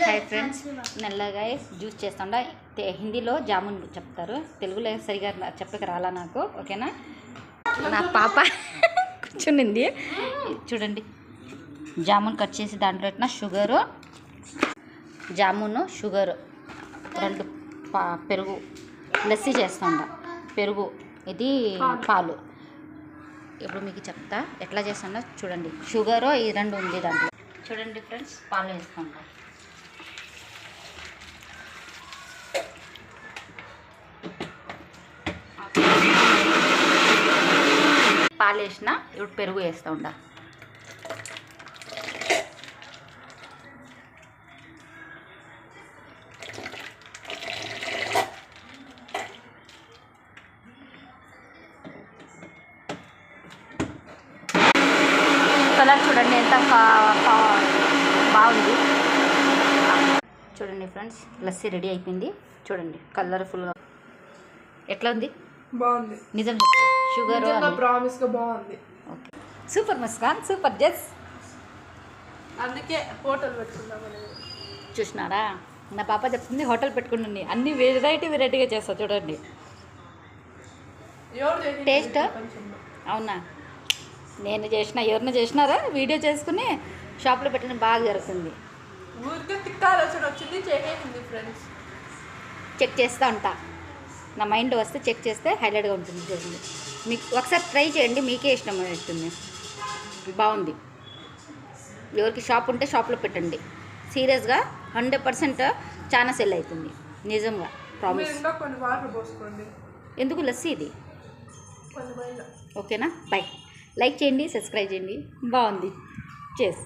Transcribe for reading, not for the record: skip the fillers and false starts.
Hi friends, నల్లగా juice చేస్తుండ హిందీలో జామున్ చెప్తారు, తెలుగులో సరిగా చెప్పక రాలా నాకు. ఓకేనా? నా పాప కూర్చునింది. చూడండి, జామున్ కట్ చేసి దాంట్లో పెట్టిన షుగరు, జామును షుగరు, 2 పెరుగు, లస్సీ చేస్తుండ, పెరుగు, ఇది పాలు. ఇప్పుడు మీకు చెప్తా ఎట్లా చేస్తుండ. చూడండి, షుగరు ఈ 2 ఉంది దాంట్లో. చూడండి ఫ్రెండ్స్, పాలు వేసుకుంటా. పాలు వేసిన, ఇప్పుడు పెరుగు వేస్తూ ఉండ. కలర్ చూడండి ఎంత బాగుంది. చూడండి ఫ్రెండ్స్, లస్సీ రెడీ అయిపోయింది. చూడండి కలర్ఫుల్గా ఎట్లా ఉంది. బాగుంది, నిజం షుగర్ ప్రామిస్గా బాగుంది. ఓకే, సూపర్ ముస్కాన్, సూపర్ జెస్. అందుకే హోటల్ పెట్టుకుందామని. చూసినారా, నా పాప చెప్తుంది హోటల్ పెట్టుకుంటుంది, అన్ని వెరైటీగా చేస్తా. చూడండి టేస్ట్. అవునా, నేను చేసిన, ఎవరిని చేసినారా వీడియో చేసుకుని షాప్లో పెట్టిన బాగా జరుగుతుంది. ఊరికే తిక్కాలోచన వచ్చింది, చేసేసింది ఫ్రెండ్స్. చెక్ చేస్తూ ఉంటా, నా మైండ్ వస్తే చెక్ చేస్తే హైలైట్గా ఉంటుంది. చూడండి, మీకు ఒకసారి ట్రై చేయండి, మీకే ఇష్టం అవుతుంది. బాగుంది. ఎవరికి షాప్ ఉంటే షాప్లో పెట్టండి. సీరియస్గా 100% చాలా సెల్ అవుతుంది, నిజంగా ప్రామిస్. కొన్ని వాటర్ పోసుకోండి. ఎందుకు లస్సీ ఇది. ఓకేనా? బై. లైక్ చేయండి, సబ్స్క్రైబ్ చేయండి. బాగుంది. చేసి